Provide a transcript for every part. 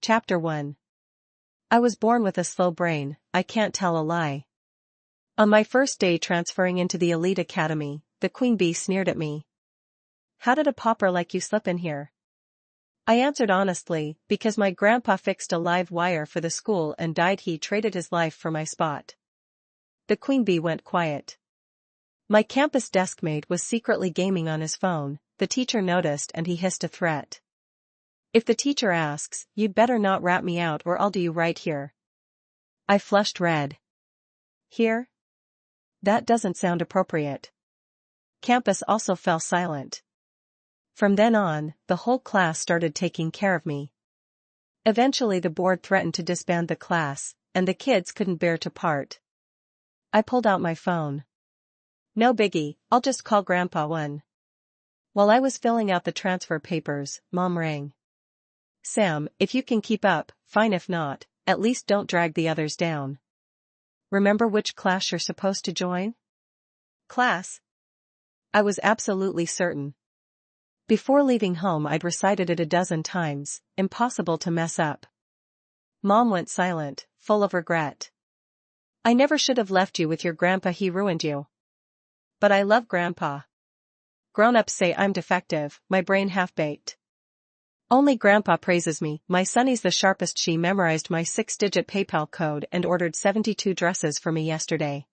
Chapter 1. I was born with a slow brain, I can't tell a lie. On my first day transferring into the elite academy, the queen bee sneered at me. How did a pauper like you slip in here? I answered honestly, because my grandpa fixed a live wire for the school and died. He traded his life for my spot. The queen bee went quiet. My campus deskmate was secretly gaming on his phone. The teacher noticed and he hissed a threat. If the teacher asks, you'd better not rat me out or I'll do you right here. I flushed red. Here? That doesn't sound appropriate. Campus also fell silent. From then on, the whole class started taking care of me. Eventually the board threatened to disband the class, and the kids couldn't bear to part. I pulled out my phone. No biggie, I'll just call Grandpa one. While I was filling out the transfer papers, Mom rang. Sam, if you can keep up, fine. If not, at least don't drag the others down. Remember which class you're supposed to join? Class? I was absolutely certain. Before leaving home I'd recited it a dozen times, impossible to mess up. Mom went silent, full of regret. I never should have left you with your grandpa. He ruined you. But I love Grandpa. Grown-ups say I'm defective, my brain half-baked. Only Grandpa praises me. My sonny's the sharpest. She memorized my 6-digit PayPal code and ordered 72 dresses for me yesterday.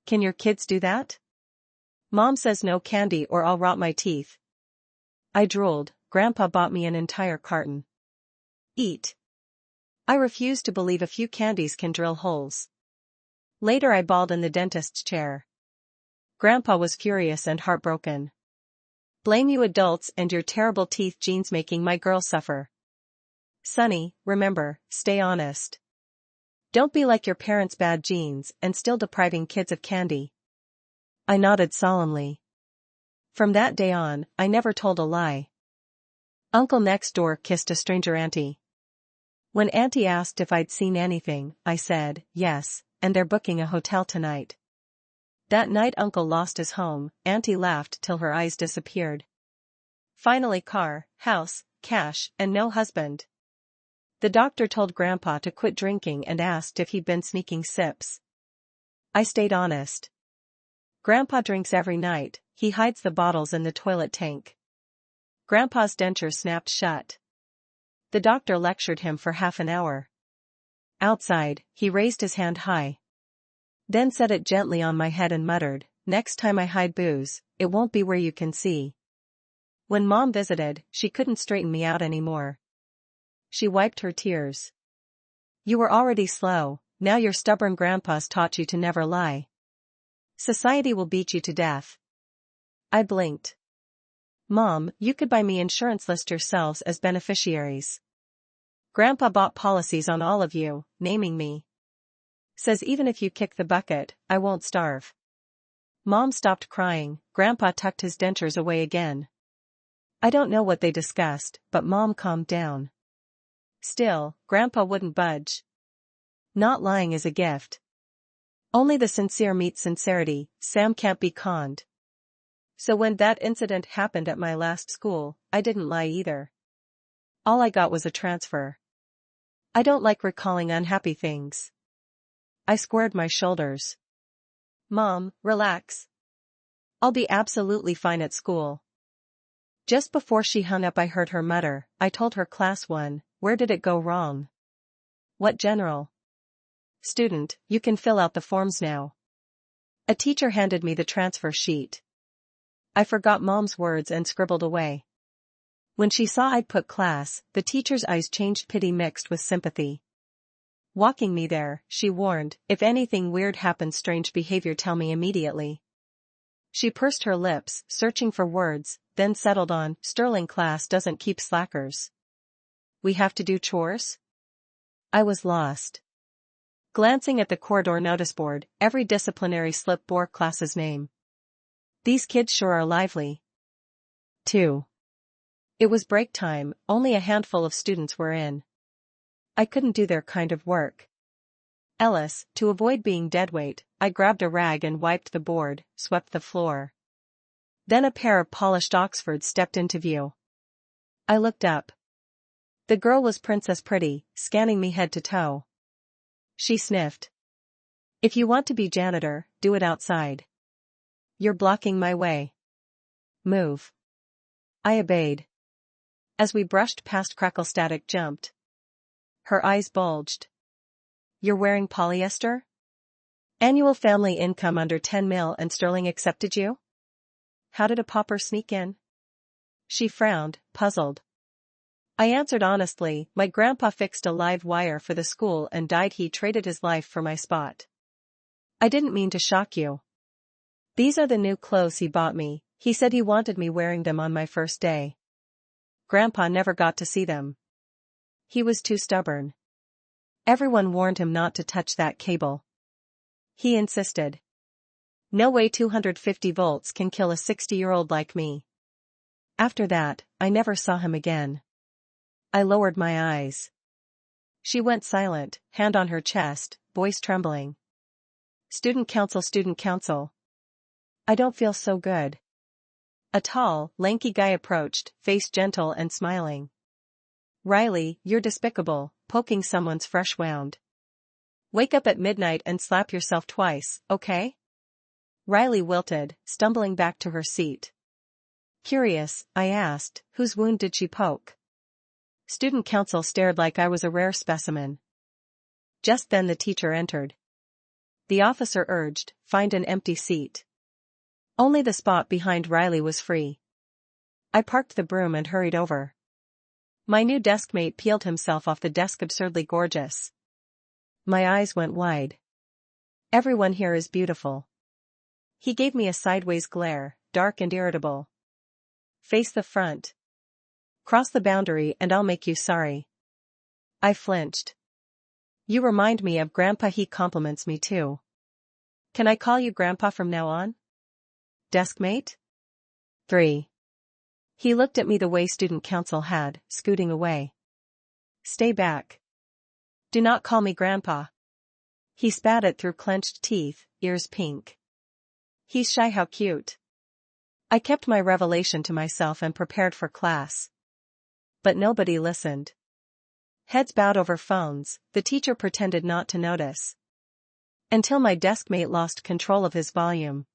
Can your kids do that? Mom says no candy or I'll rot my teeth. I drooled. Grandpa bought me an entire carton. Eat. I refuse to believe a few candies can drill holes. Later I bawled in the dentist's chair. Grandpa was furious and heartbroken. Blame you adults and your terrible teeth genes making my girl suffer. Sonny, remember, stay honest. Don't be like your parents' bad genes and still depriving kids of candy. I nodded solemnly. From that day on, I never told a lie. Uncle next door kissed a stranger auntie. When auntie asked if I'd seen anything, I said, yes, and they're booking a hotel tonight. That night uncle lost his home. Auntie laughed till her eyes disappeared. Finally car, house, cash, and no husband. The doctor told Grandpa to quit drinking and asked if he'd been sneaking sips. I stayed honest. Grandpa drinks every night. He hides the bottles in the toilet tank. Grandpa's denture snapped shut. The doctor lectured him for half an hour. Outside, he raised his hand high. Then set it gently on my head and muttered, next time I hide booze, it won't be where you can see. When Mom visited, she couldn't straighten me out anymore. She wiped her tears. You were already slow, now your stubborn grandpa's taught you to never lie. Society will beat you to death. I blinked. Mom, you could buy me insurance. List yourselves as beneficiaries. Grandpa bought policies on all of you, naming me. Says even if you kick the bucket, I won't starve. Mom stopped crying. Grandpa tucked his dentures away again. I don't know what they discussed, but Mom calmed down. Still, Grandpa wouldn't budge. Not lying is a gift. Only the sincere meet sincerity. Sam can't be conned. So when that incident happened at my last school, I didn't lie either. All I got was a transfer. I don't like recalling unhappy things. I squared my shoulders. Mom, relax. I'll be absolutely fine at school. Just before she hung up I heard her mutter, I told her class 1, where did it go wrong? What general? Student, you can fill out the forms now. A teacher handed me the transfer sheet. I forgot Mom's words and scribbled away. When she saw I'd put class, the teacher's eyes changed pity mixed with sympathy. Walking me there, she warned, if anything weird happens, strange behavior, tell me immediately. She pursed her lips, searching for words, then settled on, Sterling class doesn't keep slackers. We have to do chores? I was lost. Glancing at the corridor notice board, every disciplinary slip bore class's name. These kids sure are lively. 2. It was break time, only a handful of students were in. I couldn't do their kind of work. Ellis, to avoid being deadweight, I grabbed a rag and wiped the board, swept the floor. Then a pair of polished Oxfords stepped into view. I looked up. The girl was Princess Pretty, scanning me head to toe. She sniffed. If you want to be janitor, do it outside. You're blocking my way. Move. I obeyed. As we brushed past Crackle, Static jumped. Her eyes bulged. You're wearing polyester? Annual family income under 10 mil and Sterling accepted you? How did a pauper sneak in? She frowned, puzzled. I answered honestly, my grandpa fixed a live wire for the school and died. He traded his life for my spot. I didn't mean to shock you. These are the new clothes he bought me. He said he wanted me wearing them on my first day. Grandpa never got to see them. He was too stubborn. Everyone warned him not to touch that cable. He insisted. No way 250 volts can kill a 60-year-old like me. After that, I never saw him again. I lowered my eyes. She went silent, hand on her chest, voice trembling. Student council, student council. I don't feel so good. A tall, lanky guy approached, face gentle and smiling. Riley, you're despicable, poking someone's fresh wound. Wake up at midnight and slap yourself twice, okay? Riley wilted, stumbling back to her seat. Curious, I asked, whose wound did she poke? Student council stared like I was a rare specimen. Just then the teacher entered. The officer urged, find an empty seat. Only the spot behind Riley was free. I parked the broom and hurried over. My new deskmate peeled himself off the desk, absurdly gorgeous. My eyes went wide. Everyone here is beautiful. He gave me a sideways glare, dark and irritable. Face the front. Cross the boundary and I'll make you sorry. I flinched. You remind me of Grandpa. He compliments me too. Can I call you Grandpa from now on? Deskmate? 3. He looked at me the way student council had, scooting away. Stay back. Do not call me Grandpa. He spat it through clenched teeth, ears pink. He's shy. How cute. I kept my revelation to myself and prepared for class. But nobody listened. Heads bowed over phones, the teacher pretended not to notice. Until my deskmate lost control of his volume.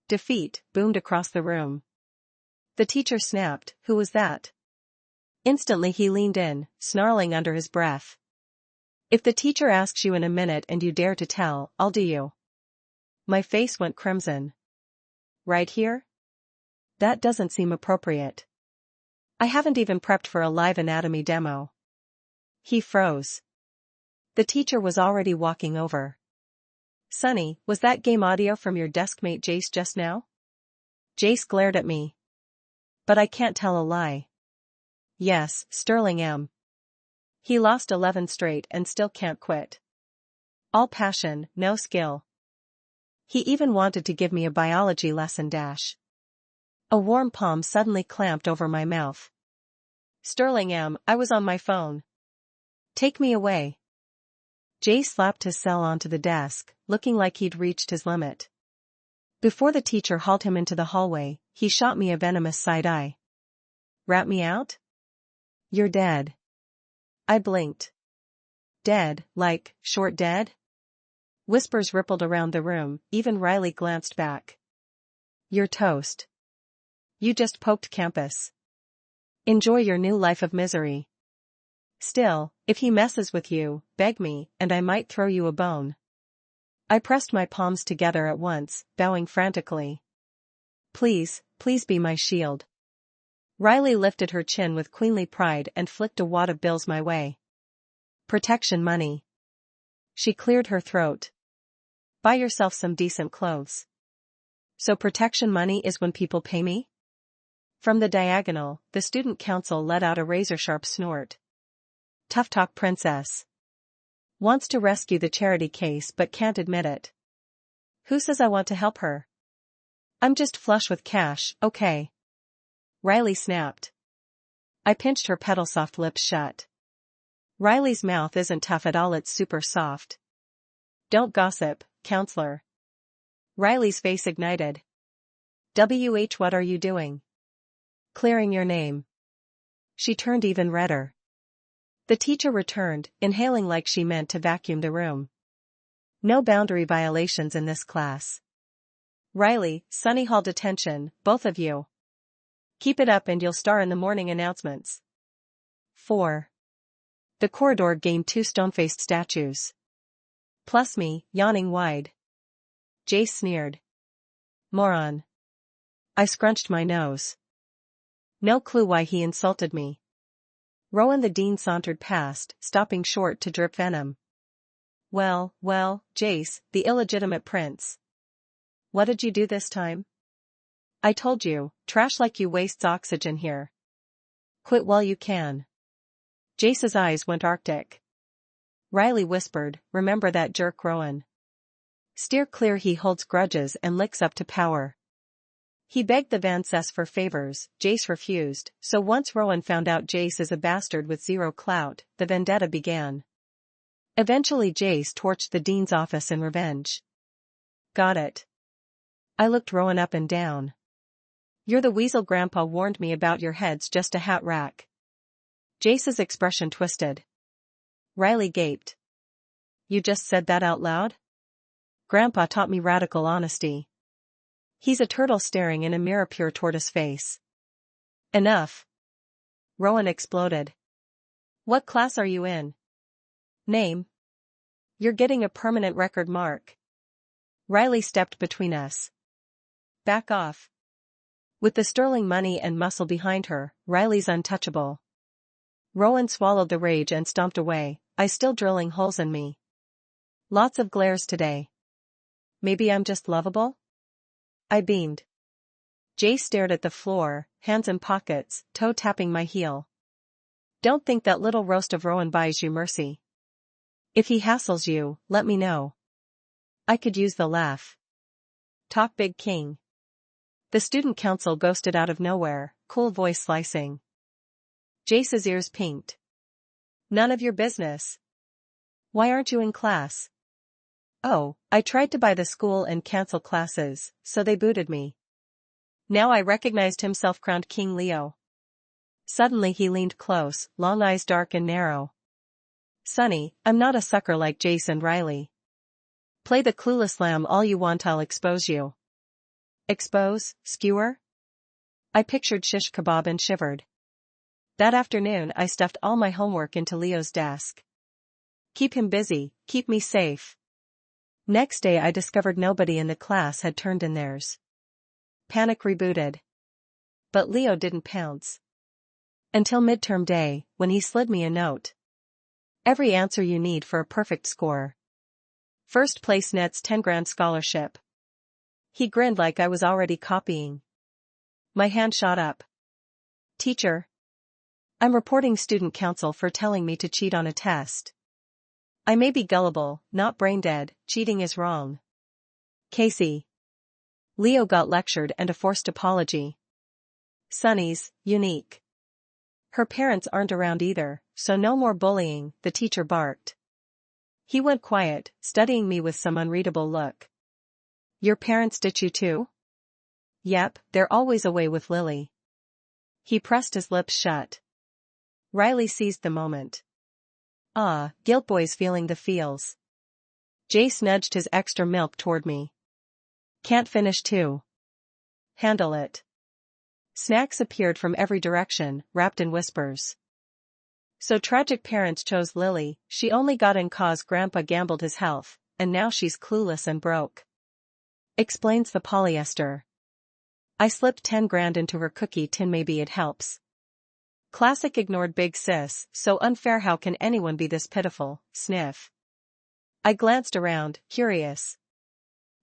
Defeat boomed across the room. The teacher snapped, who was that? Instantly he leaned in, snarling under his breath. If the teacher asks you in a minute and you dare to tell, I'll do you. My face went crimson. Right here? That doesn't seem appropriate. I haven't even prepped for a live anatomy demo. He froze. The teacher was already walking over. Sonny, was that game audio from your deskmate Jace just now? Jace glared at me. But I can't tell a lie. Yes, Sterling am. He lost 11 straight and still can't quit. All passion, no skill. He even wanted to give me a biology lesson dash. A warm palm suddenly clamped over my mouth. Sterling am, I was on my phone. Take me away. Jay slapped his cell onto the desk, looking like he'd reached his limit. Before the teacher hauled him into the hallway, he shot me a venomous side eye. Rat me out? You're dead. I blinked. Dead, like, short dead? Whispers rippled around the room, even Riley glanced back. You're toast. You just poked campus. Enjoy your new life of misery. Still, if he messes with you, beg me, and I might throw you a bone. I pressed my palms together at once, bowing frantically. Please, please be my shield. Riley lifted her chin with queenly pride and flicked a wad of bills my way. Protection money. She cleared her throat. Buy yourself some decent clothes. So protection money is when people pay me? From the diagonal, the student council let out a razor-sharp snort. Tough talk princess. Wants to rescue the charity case but can't admit it. Who says I want to help her? I'm just flush with cash, okay. Riley snapped. I pinched her petal-soft lips shut. Riley's mouth isn't tough at all, it's super soft. Don't gossip, counselor. Riley's face ignited. What are you doing? Clearing your name. She turned even redder. The teacher returned, inhaling like she meant to vacuum the room. No boundary violations in this class. Riley, Sunny Hall detention, both of you. Keep it up and you'll star in the morning announcements. 4. The corridor gained 2 stone-faced statues. Plus me, yawning wide. Jace sneered. Moron. I scrunched my nose. No clue why he insulted me. Rowan the dean sauntered past, stopping short to drip venom. Well, Jace, the illegitimate prince. What did you do this time? I told you, trash like you wastes oxygen here. Quit while you can. Jace's eyes went arctic. Riley whispered, remember that jerk Rowan. Steer clear, he holds grudges and licks up to power. He begged the Vances for favors, Jace refused, so once Rowan found out Jace is a bastard with zero clout, the vendetta began. Eventually Jace torched the dean's office in revenge. Got it. I looked Rowan up and down. You're the weasel Grandpa warned me about, your head's just a hat rack. Jace's expression twisted. Riley gaped. You just said that out loud? Grandpa taught me radical honesty. He's a turtle staring in a mirror, pure tortoise face. Enough. Rowan exploded. What class are you in? Name. You're getting a permanent record mark. Riley stepped between us. Back off. With the sterling money and muscle behind her, Riley's untouchable. Rowan swallowed the rage and stomped away, eyes still drilling holes in me. Lots of glares today. Maybe I'm just lovable? I beamed. Jace stared at the floor, hands in pockets, toe tapping my heel. Don't think that little roast of Rowan buys you mercy. If he hassles you, let me know. I could use the laugh. Talk big, king. The student council ghosted out of nowhere, cool voice slicing. Jace's ears pinked. None of your business. Why aren't you in class? Oh, I tried to buy the school and cancel classes, so they booted me. Now I recognized himself, crowned King Leo. Suddenly he leaned close, long eyes dark and narrow. Sonny, I'm not a sucker like Jace and Riley. Play the clueless lamb all you want, I'll expose you. Expose, skewer? I pictured shish kebab and shivered. That afternoon I stuffed all my homework into Leo's desk. Keep him busy, keep me safe. Next day I discovered nobody in the class had turned in theirs. Panic rebooted. But Leo didn't pounce. Until midterm day, when he slid me a note. Every answer you need for a perfect score. First place nets 10 grand scholarship. He grinned like I was already copying. My hand shot up. Teacher. I'm reporting student council for telling me to cheat on a test. I may be gullible, not brain dead, cheating is wrong. Casey. Leo got lectured and a forced apology. Sunny's, unique. Her parents aren't around either, so no more bullying, the teacher barked. He went quiet, studying me with some unreadable look. Your parents ditch you too? Yep, they're always away with Lily. He pressed his lips shut. Riley seized the moment. Ah, Guilt Boy's feeling the feels. Jace nudged his extra milk toward me. Can't finish too. Handle it. Snacks appeared from every direction, wrapped in whispers. So tragic parents chose Lily, she only got in cause Grandpa gambled his health, and now she's clueless and broke. Explains the polyester. I slipped 10 grand into her cookie tin, maybe it helps. Classic ignored big sis, so unfair, how can anyone be this pitiful, sniff. I glanced around, curious.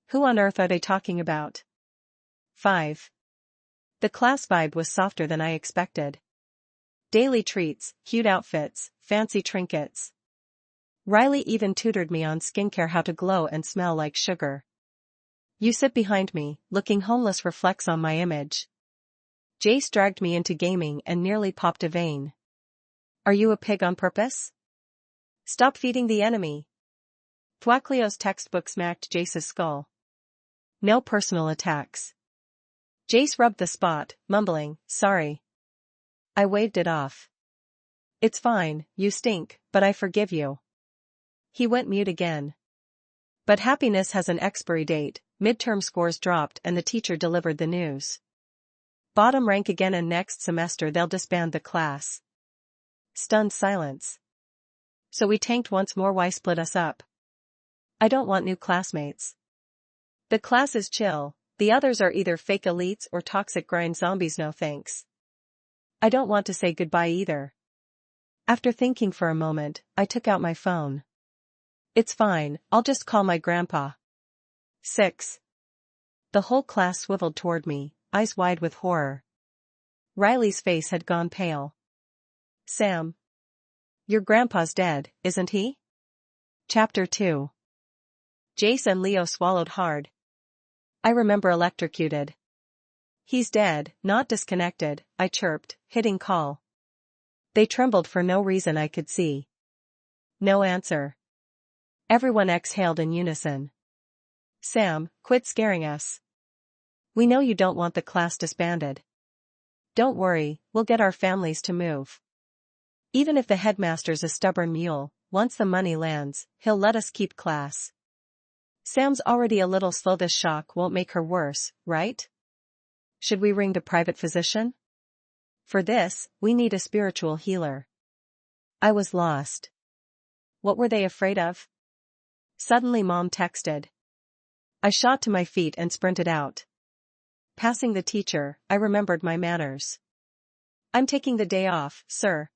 Who on earth are they talking about? 5. The class vibe was softer than I expected. Daily treats, cute outfits, fancy trinkets. Riley even tutored me on skincare, how to glow and smell like sugar. You sit behind me, looking homeless reflects on my image. Jace dragged me into gaming and nearly popped a vein. Are you a pig on purpose? Stop feeding the enemy. Thwacklio's textbook smacked Jace's skull. No personal attacks. Jace rubbed the spot, mumbling, sorry. I waved it off. It's fine, you stink, but I forgive you. He went mute again. But happiness has an expiry date. Midterm scores dropped and the teacher delivered the news. Bottom rank again and next semester they'll disband the class. Stunned silence. So we tanked once more. Why split us up? I don't want new classmates. The class is chill, the others are either fake elites or toxic grind zombies. No thanks. I don't want to say goodbye either. After thinking for a moment, I took out my phone. It's fine, I'll just call my grandpa. 6. The whole class swiveled toward me, eyes wide with horror. Riley's face had gone pale. Sam. Your grandpa's dead, isn't he? Chapter 2. Jace and Leo swallowed hard. I remember electrocuted. He's dead, not disconnected, I chirped, hitting call. They trembled for no reason I could see. No answer. Everyone exhaled in unison. Sam, quit scaring us. We know you don't want the class disbanded. Don't worry, we'll get our families to move. Even if the headmaster's a stubborn mule, once the money lands, he'll let us keep class. Sam's already a little slow. This shock won't make her worse, right? Should we ring the private physician? For this, we need a spiritual healer. I was lost. What were they afraid of? Suddenly Mom texted. I shot to my feet and sprinted out. Passing the teacher, I remembered my manners. I'm taking the day off, sir.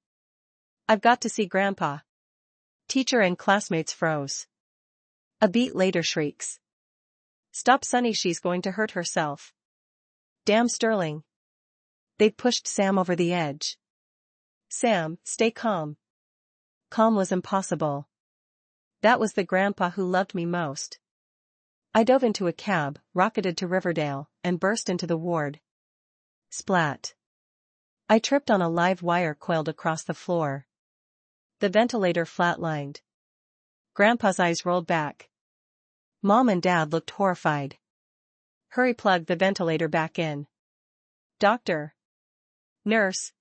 I've got to see Grandpa. Teacher and classmates froze. A beat later shrieks. Stop Sunny, she's going to hurt herself. Damn Sterling. They'd pushed Sam over the edge. Sam, stay calm. Calm was impossible. That was the grandpa who loved me most. I dove into a cab, rocketed to Riverdale, and burst into the ward. Splat. I tripped on a live wire coiled across the floor. The ventilator flatlined. Grandpa's eyes rolled back. Mom and Dad looked horrified. Hurry, plug the ventilator back in. Doctor. Nurse.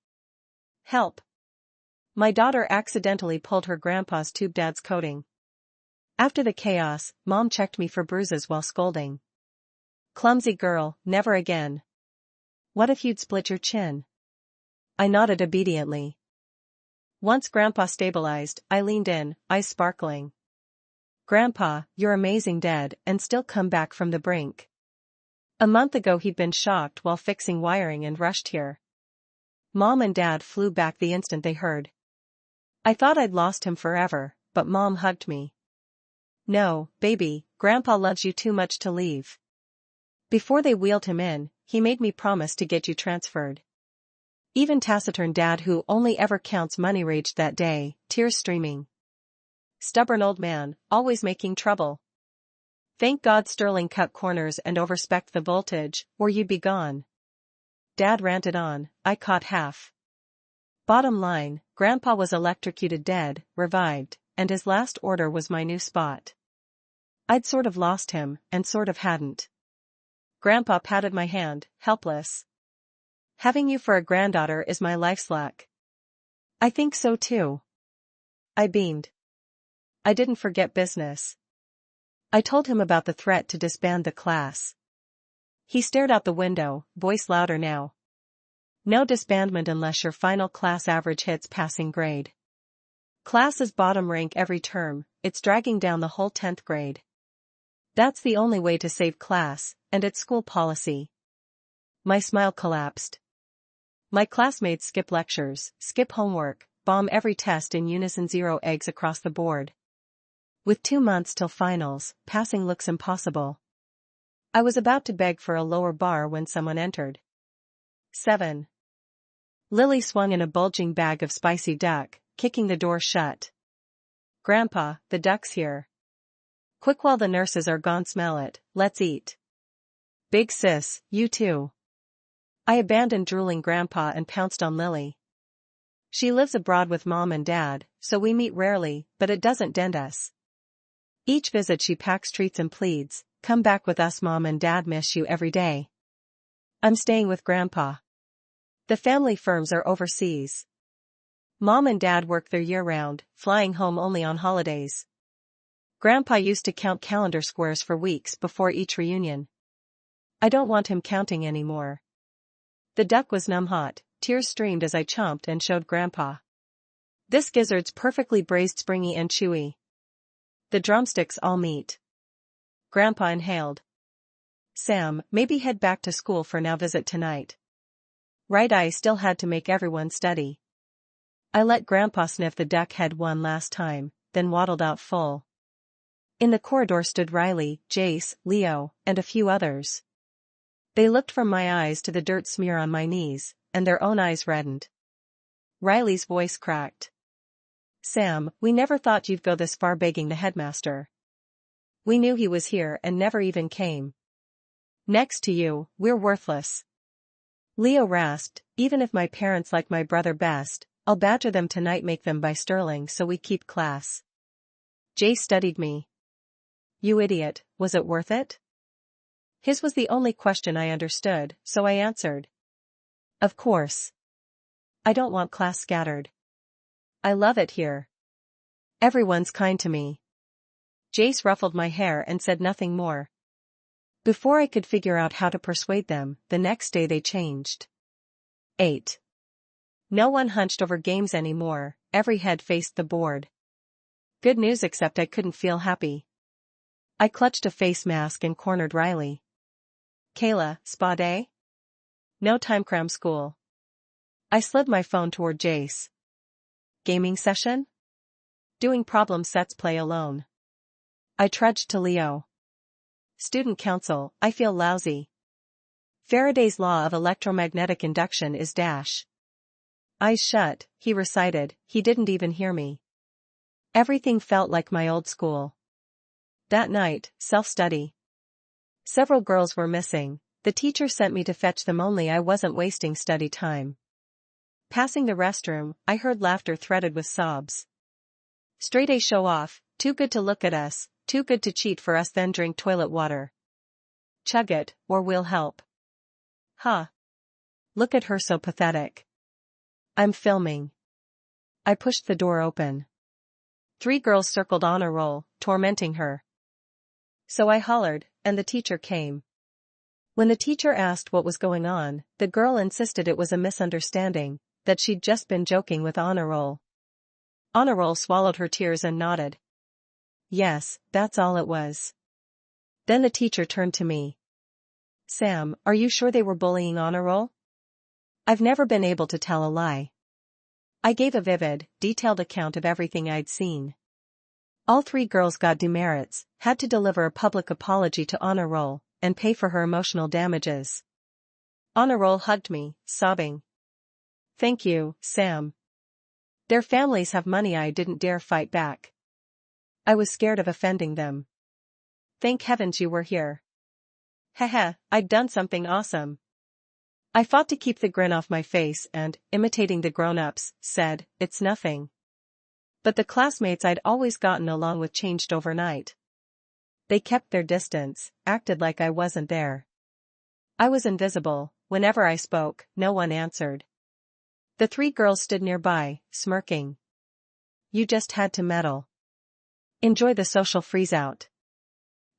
Help. My daughter accidentally pulled her grandpa's tube. Dad's coding. After the chaos, Mom checked me for bruises while scolding. Clumsy girl, never again. What if you'd split your chin? I nodded obediently. Once Grandpa stabilized, I leaned in, eyes sparkling. Grandpa, you're amazing, dead and still come back from the brink. A month ago he'd been shocked while fixing wiring and rushed here. Mom and Dad flew back the instant they heard. I thought I'd lost him forever, but Mom hugged me. No, baby, Grandpa loves you too much to leave. Before they wheeled him in, he made me promise to get you transferred. Even taciturn Dad, who only ever counts money, raged that day, tears streaming. Stubborn old man, always making trouble. Thank God Sterling cut corners and overspec'd the voltage, or you'd be gone. Dad ranted on, I caught half. Bottom line, Grandpa was electrocuted, dead, revived, and his last order was my new spot. I'd sort of lost him, and sort of hadn't. Grandpa patted my hand, helpless. Having you for a granddaughter is my life's luck. I think so too. I beamed. I didn't forget business. I told him about the threat to disband the class. He stared out the window, voice louder now. No disbandment unless your final class average hits passing grade. Class is bottom rank every term, it's dragging down the whole 10th grade. That's the only way to save class, and it's school policy. My smile collapsed. My classmates skip lectures, skip homework, bomb every test in unison, 0 eggs across the board. With 2 months till finals, passing looks impossible. I was about to beg for a lower bar when someone entered. 7. Lily swung in a bulging bag of spicy duck, kicking the door shut. Grandpa, the duck's here. Quick while the nurses are gone, smell it, let's eat. Big sis, you too. I abandoned drooling Grandpa and pounced on Lily. She lives abroad with Mom and Dad, so we meet rarely, but it doesn't dent us. Each visit she packs treats and pleads, come back with us, Mom and Dad miss you every day. I'm staying with Grandpa. The family firms are overseas. Mom and Dad work their year-round, flying home only on holidays. Grandpa used to count calendar squares for weeks before each reunion. I don't want him counting anymore. The duck was numb-hot, tears streamed as I chomped and showed Grandpa. This gizzard's perfectly braised, springy and chewy. The drumsticks all meat. Grandpa inhaled. Sam, maybe head back to school for now. Visit tonight. Right, I still had to make everyone study. I let Grandpa sniff the duck head one last time, then waddled out full. In the corridor stood Riley, Jace, Leo, and a few others. They looked from my eyes to the dirt smear on my knees, and their own eyes reddened. Riley's voice cracked. Sam, we never thought you'd go this far begging the headmaster. We knew he was here and never even came. Next to you, we're worthless. Leo rasped, even if my parents like my brother best, I'll badger them tonight, make them buy sterling so we keep class. Jay studied me. You idiot, was it worth it? His was the only question I understood, so I answered. Of course. I don't want class scattered. I love it here. Everyone's kind to me. Jace ruffled my hair and said nothing more. Before I could figure out how to persuade them, the next day they changed. 8. No one hunched over games anymore, every head faced the board. Good news, except I couldn't feel happy. I clutched a face mask and cornered Riley. Kayla, spa day? No time, cram school. I slid my phone toward Jace. Gaming session? Doing problem sets, play alone. I trudged to Leo. Student council, I feel lousy. Faraday's law of electromagnetic induction is dash. Eyes shut, he recited, he didn't even hear me. Everything felt like my old school. That night, self-study. Several girls were missing, the teacher sent me to fetch them, only I wasn't wasting study time. Passing the restroom, I heard laughter threaded with sobs. Straight A show off, too good to look at us, too good to cheat for us, then drink toilet water. Chug it, or we'll help. Huh. Look at her, so pathetic. I'm filming. I pushed the door open. 3 girls circled honor roll, tormenting her. So I hollered, and the teacher came. When the teacher asked what was going on, the girl insisted it was a misunderstanding, that she'd just been joking with honor roll. Honor roll swallowed her tears and nodded. Yes, that's all it was. Then the teacher turned to me. Sam, are you sure they were bullying honor roll? I've never been able to tell a lie. I gave a vivid, detailed account of everything I'd seen. All 3 girls got demerits, had to deliver a public apology to honor roll, and pay for her emotional damages. Honor roll hugged me, sobbing. Thank you, Sam. Their families have money. I didn't dare fight back. I was scared of offending them. Thank heavens you were here. Heh, I'd done something awesome. I fought to keep the grin off my face and, imitating the grown-ups, said, it's nothing. But the classmates I'd always gotten along with changed overnight. They kept their distance, acted like I wasn't there. I was invisible. Whenever I spoke, no one answered. The 3 girls stood nearby, smirking. You just had to meddle. Enjoy the social freeze-out.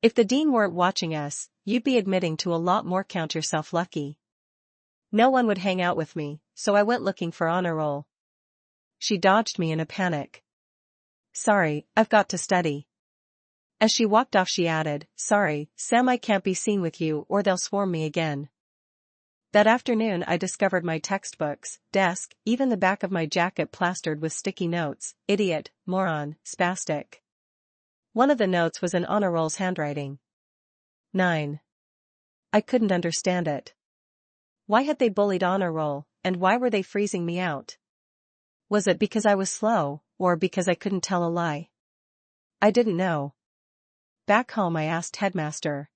If the dean weren't watching us, you'd be admitting to a lot more. Count yourself lucky. No one would hang out with me, so I went looking for honor roll. She dodged me in a panic. Sorry, I've got to study. As she walked off she added, sorry, Sam, I can't be seen with you or they'll swarm me again. That afternoon I discovered my textbooks, desk, even the back of my jacket plastered with sticky notes, idiot, moron, spastic. One of the notes was in honor roll's handwriting. 9. I couldn't understand it. Why had they bullied honor roll, and why were they freezing me out? Was it because I was slow, or because I couldn't tell a lie? I didn't know. Back home I asked headmaster.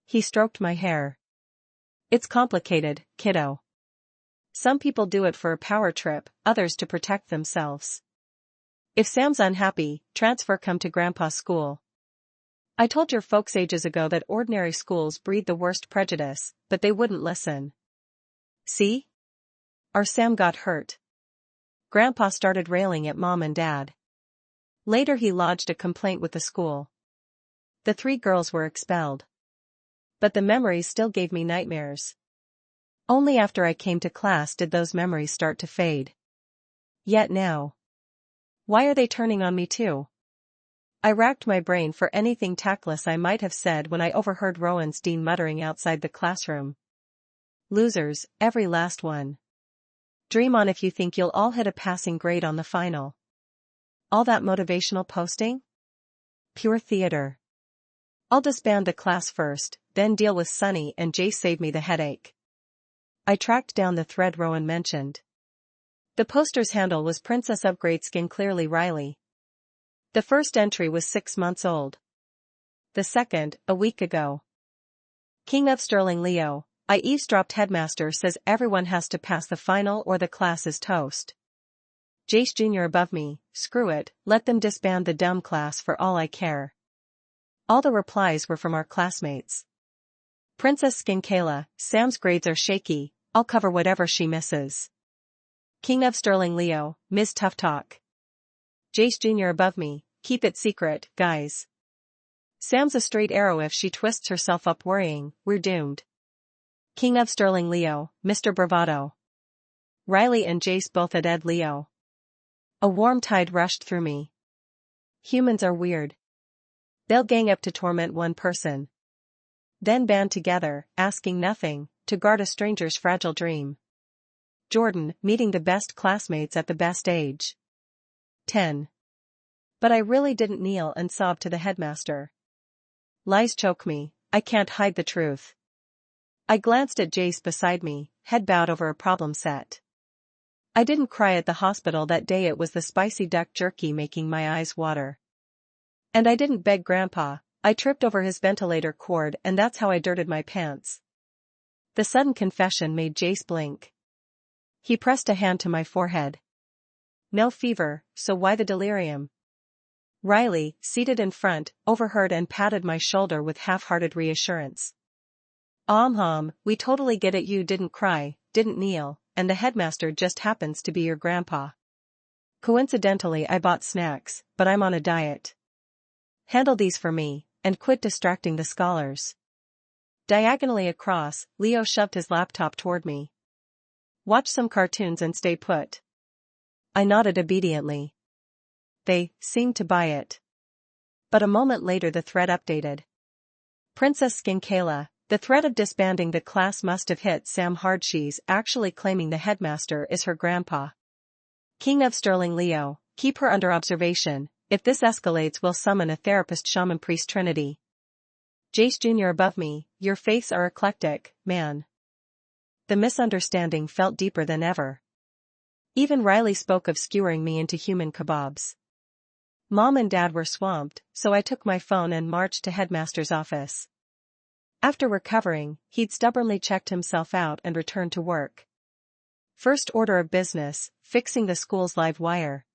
He stroked my hair. It's complicated, kiddo. Some people do it for a power trip, others to protect themselves. If Sam's unhappy, transfer, come to Grandpa's school. I told your folks ages ago that ordinary schools breed the worst prejudice, but they wouldn't listen. See? Our Sam got hurt. Grandpa started railing at Mom and Dad. Later he lodged a complaint with the school. The 3 girls were expelled. But the memories still gave me nightmares. Only after I came to class did those memories start to fade. Yet now. Why are they turning on me too? I racked my brain for anything tactless I might have said when I overheard Rowan's dean muttering outside the classroom. Losers, every last one. Dream on if you think you'll all hit a passing grade on the final. All that motivational posting? Pure theater. I'll disband the class first, then deal with Sunny and Jace, save me the headache. I tracked down the thread Rowan mentioned. The poster's handle was Princess Upgrade Skin Clearly Riley. The first entry was 6 months old. The second, a week ago. King of Sterling Leo, I eavesdropped. Headmaster says everyone has to pass the final or the class is toast. Jace Jr. above me, screw it, let them disband the dumb class for all I care. All the replies were from our classmates. Princess Skin Kayla, Sam's grades are shaky, I'll cover whatever she misses. King of Sterling Leo, Ms. Tough Talk. Jace Jr. above me, keep it secret, guys. Sam's a straight arrow if she twists herself up worrying, we're doomed. King of Sterling Leo, Mr. Bravado. Riley and Jace both at Ed Leo. A warm tide rushed through me. Humans are weird. They'll gang up to torment one person. Then band together, asking nothing, to guard a stranger's fragile dream. Jordan, meeting the best classmates at the best age. 10. But I really didn't kneel and sob to the headmaster. Lies choke me, I can't hide the truth. I glanced at Jace beside me, head bowed over a problem set. I didn't cry at the hospital that day, it was the spicy duck jerky making my eyes water. And I didn't beg Grandpa, I tripped over his ventilator cord and that's how I dirted my pants. The sudden confession made Jace blink. He pressed a hand to my forehead. No fever, so why the delirium? Riley, seated in front, overheard and patted my shoulder with half-hearted reassurance. We totally get it, you didn't cry, didn't kneel, and the headmaster just happens to be your grandpa. Coincidentally I bought snacks, but I'm on a diet. Handle these for me, and quit distracting the scholars. Diagonally across, Leo shoved his laptop toward me. Watch some cartoons and stay put. I nodded obediently. They seemed to buy it. But a moment later the thread updated. Princess Skin Kayla, the threat of disbanding the class must have hit Sam hard. She's actually claiming the headmaster is her grandpa. King of Sterling Leo, keep her under observation, if this escalates we'll summon a therapist shaman priest trinity. Jace Jr. above me, your faiths are eclectic, man. The misunderstanding felt deeper than ever. Even Riley spoke of skewering me into human kebabs. Mom and Dad were swamped, so I took my phone and marched to headmaster's office. After recovering, he'd stubbornly checked himself out and returned to work. First order of business, fixing the school's live wire.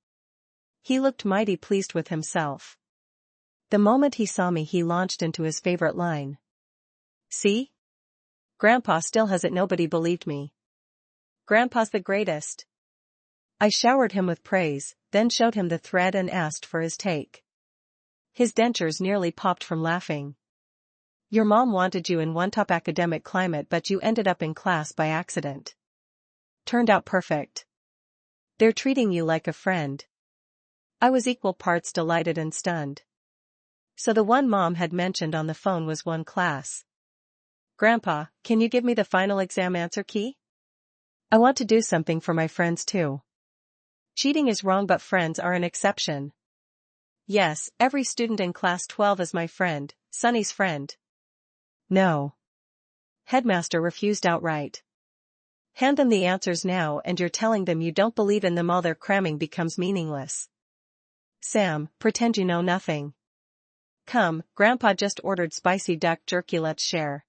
He looked mighty pleased with himself. The moment he saw me he launched into his favorite line. See? Grandpa still has it, nobody believed me. Grandpa's the greatest. I showered him with praise, then showed him the thread and asked for his take. His dentures nearly popped from laughing. Your mom wanted you in one top academic climate but you ended up in class by accident. Turned out perfect. They're treating you like a friend. I was equal parts delighted and stunned. So the one Mom had mentioned on the phone was one class. Grandpa, can you give me the final exam answer key? I want to do something for my friends too. Cheating is wrong but friends are an exception. Yes, every student in class 12 is my friend, Sunny's friend. No. Headmaster refused outright. Hand them the answers now and you're telling them you don't believe in them, all their cramming becomes meaningless. Sam, pretend you know nothing. Come, Grandpa just ordered spicy duck jerky, let's share.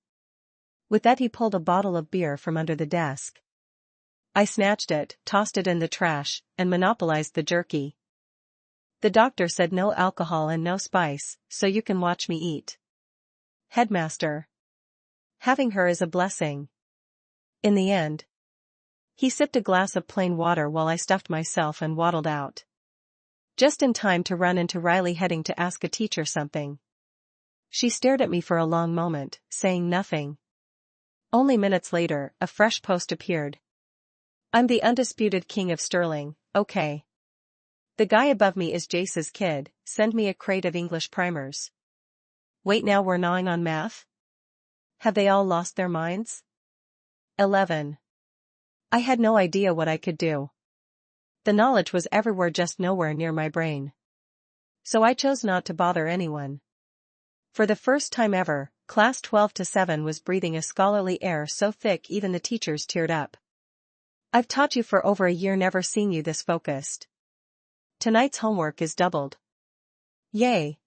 With that he pulled a bottle of beer from under the desk. I snatched it, tossed it in the trash, and monopolized the jerky. The doctor said no alcohol and no spice, so you can watch me eat. Headmaster. Having her is a blessing. In the end. He sipped a glass of plain water while I stuffed myself and waddled out. Just in time to run into Riley heading to ask a teacher something. She stared at me for a long moment, saying nothing. Only minutes later, a fresh post appeared. I'm the undisputed king of Sterling, okay. The guy above me is Jace's kid, send me a crate of English primers. Wait, now we're gnawing on math? Have they all lost their minds? 11. I had no idea what I could do. The knowledge was everywhere, just nowhere near my brain. So I chose not to bother anyone. For the first time ever, class 12-7 was breathing a scholarly air so thick even the teachers teared up. I've taught you for over a year, never seen you this focused. Tonight's homework is doubled. Yay!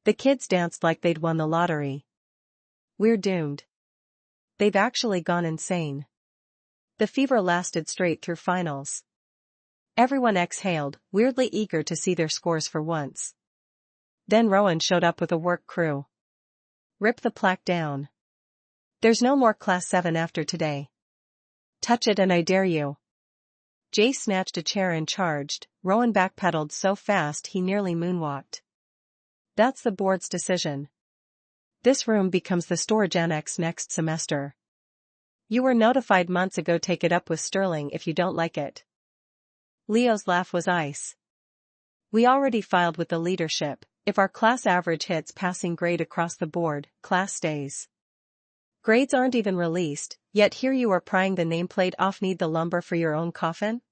The kids danced like they'd won the lottery. We're doomed. They've actually gone insane. The fever lasted straight through finals. Everyone exhaled, weirdly eager to see their scores for once. Then Rowan showed up with a work crew. Rip the plaque down. There's no more class 7 after today. Touch it and I dare you. Jay snatched a chair and charged. Rowan backpedaled so fast he nearly moonwalked. That's the board's decision. This room becomes the storage annex next semester. You were notified months ago. Take it up with Sterling if you don't like it. Leo's laugh was ice. We already filed with the leadership. If our class average hits passing grade across the board, class stays. Grades aren't even released, yet here you are prying the nameplate off. Need the lumber for your own coffin?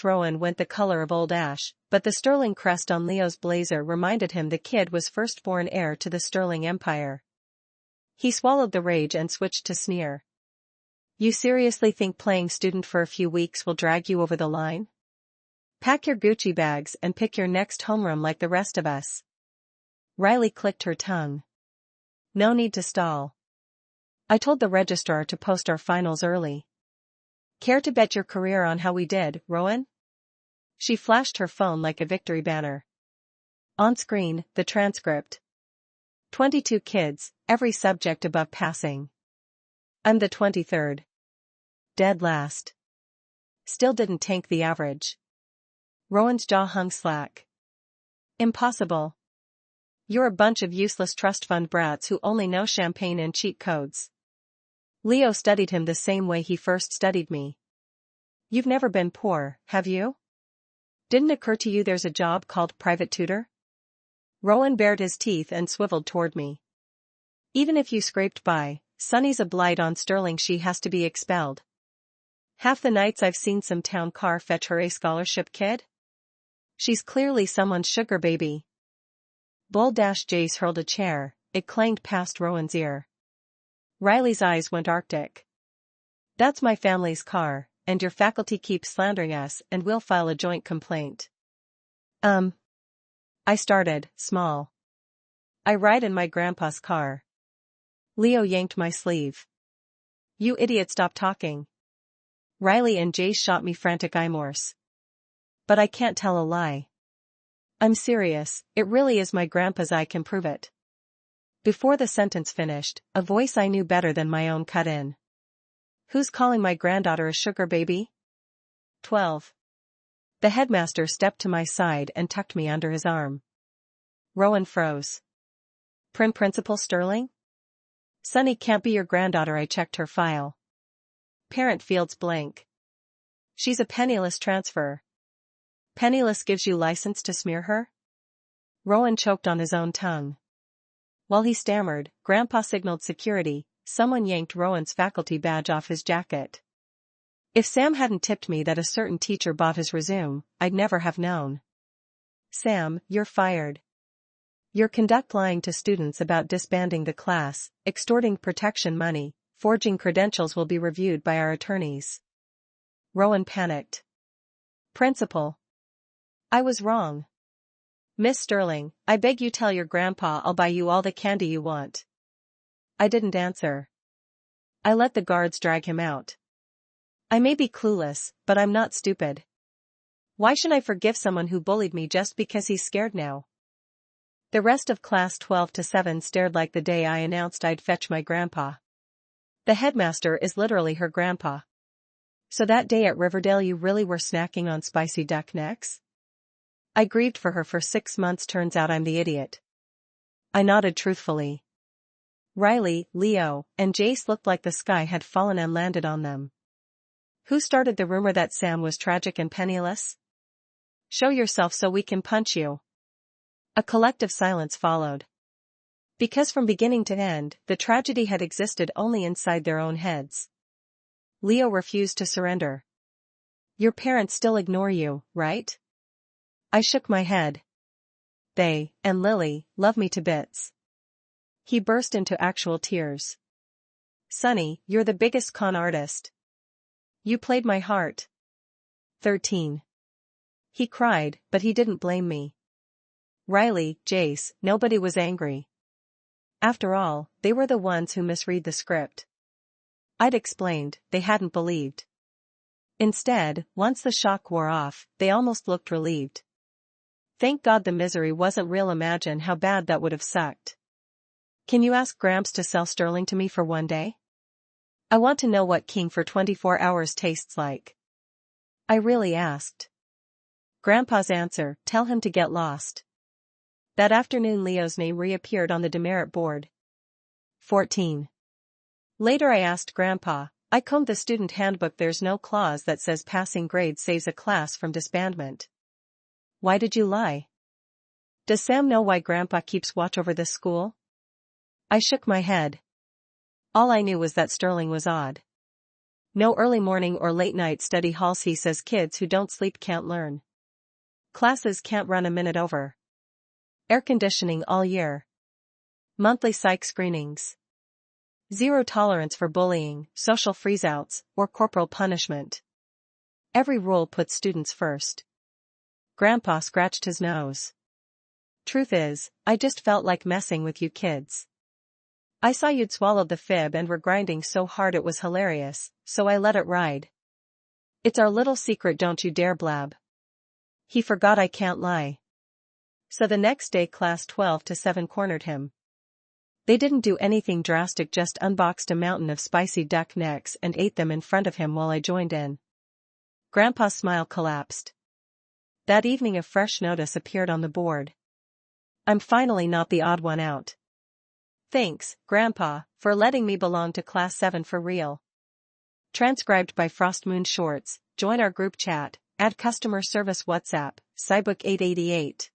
Rowan went the color of old ash, but the Sterling crest on Leo's blazer reminded him the kid was firstborn heir to the Sterling Empire. He swallowed the rage and switched to sneer. You seriously think playing student for a few weeks will drag you over the line? Pack your Gucci bags and pick your next homeroom like the rest of us. Riley clicked her tongue. No need to stall. I told the registrar to post our finals early. Care to bet your career on how we did, Rowan? She flashed her phone like a victory banner. On screen, the transcript. 22 kids, every subject above passing. I'm the 23rd. Dead last. Still didn't tank the average. Rowan's jaw hung slack. Impossible. You're a bunch of useless trust fund brats who only know champagne and cheat codes. Leo studied him the same way he first studied me. You've never been poor, have you? Didn't occur to you there's a job called private tutor? Rowan bared his teeth and swiveled toward me. Even if you scraped by, Sunny's a blight on Sterling. She has to be expelled. Half the nights I've seen some town car fetch her a scholarship kid. She's clearly someone's sugar baby. Jace hurled a chair, it clanged past Rowan's ear. Riley's eyes went arctic. That's my family's car, and your faculty keeps slandering us and we'll file a joint complaint. I started, small. I ride in my grandpa's car. Leo yanked my sleeve. You idiot, stop talking. Riley and Jace shot me frantic eyemorse. But I can't tell a lie. I'm serious, it really is my grandpa's, I can prove it. Before the sentence finished, a voice I knew better than my own cut in. Who's calling my granddaughter a sugar baby? 12. The headmaster stepped to my side and tucked me under his arm. Rowan froze. Principal Sterling? Sunny can't be your granddaughter. I checked her file. Parent fields blank. She's a penniless transfer. Penniless gives you license to smear her? Rowan choked on his own tongue. While he stammered, Grandpa signaled security. Someone yanked Rowan's faculty badge off his jacket. If Sam hadn't tipped me that a certain teacher bought his resume, I'd never have known. Sam, you're fired. Your conduct, lying to students about disbanding the class, extorting protection money, forging credentials will be reviewed by our attorneys. Rowan panicked. Principal. I was wrong. Miss Sterling, I beg you tell your grandpa I'll buy you all the candy you want. I didn't answer. I let the guards drag him out. I may be clueless, but I'm not stupid. Why should I forgive someone who bullied me just because he's scared now? The rest of class 12-7 stared like the day I announced I'd fetch my grandpa. The headmaster is literally her grandpa. So that day at Riverdale you really were snacking on spicy duck necks? I grieved for her for 6 months, turns out I'm the idiot. I nodded truthfully. Riley, Leo, and Jace looked like the sky had fallen and landed on them. Who started the rumor that Sam was tragic and penniless? Show yourself so we can punch you. A collective silence followed. Because from beginning to end, the tragedy had existed only inside their own heads. Leo refused to surrender. Your parents still ignore you, right? I shook my head. They, and Lily, love me to bits. He burst into actual tears. Sonny, you're the biggest con artist. You played my heart. 13. He cried, but he didn't blame me. Riley, Jace, nobody was angry. After all, they were the ones who misread the script. I'd explained, they hadn't believed. Instead, once the shock wore off, they almost looked relieved. Thank God the misery wasn't real. Imagine how bad that would have sucked. Can you ask Gramps to sell Sterling to me for one day? I want to know what King for 24 hours tastes like. I really asked. Grandpa's answer, tell him to get lost. That afternoon Leo's name reappeared on the demerit board. 14. Later I asked Grandpa, I combed the student handbook, there's no clause that says passing grades saves a class from disbandment. Why did you lie? Does Sam know why Grandpa keeps watch over this school? I shook my head. All I knew was that Sterling was odd. No early morning or late night study halls. He says kids who don't sleep can't learn. Classes can't run a minute over. Air conditioning all year. Monthly psych screenings. Zero tolerance for bullying, social freezeouts, or corporal punishment. Every rule puts students first. Grandpa scratched his nose. Truth is, I just felt like messing with you kids. I saw you'd swallowed the fib and were grinding so hard it was hilarious, so I let it ride. It's our little secret, don't you dare blab. He forgot I can't lie. So the next day class 12 to 7 cornered him. They didn't do anything drastic, just unboxed a mountain of spicy duck necks and ate them in front of him while I joined in. Grandpa's smile collapsed. That evening a fresh notice appeared on the board. I'm finally not the odd one out. Thanks, Grandpa, for letting me belong to class 7 for real. Transcribed by Frostmoon Shorts. Join our group chat, add customer service WhatsApp, Cybook 888.